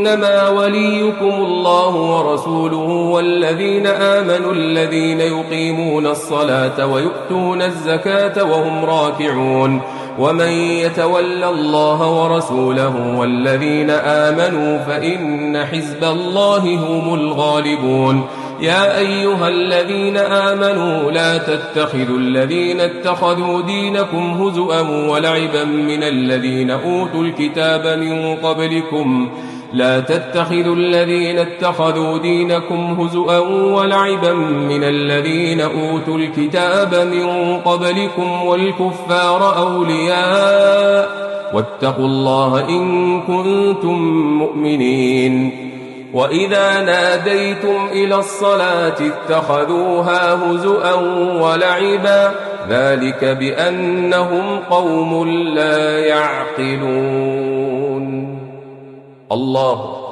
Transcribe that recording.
إنما وليكم الله ورسوله والذين آمنوا الذين يقيمون الصلاة ويؤتون الزكاة وهم راكعون ومن يتول الله ورسوله والذين آمنوا فإن حزب الله هم الغالبون. يا أيها الذين آمنوا لا تتخذوا الذين اتخذوا دينكم هزؤا ولعبا من الذين أوتوا الكتاب من قبلكم والكفار أولياء واتقوا الله إن كنتم مؤمنين. وإذا ناديتم إلى الصلاة اتخذوها هزؤا ولعبا ذلك بأنهم قوم لا يعقلون. الله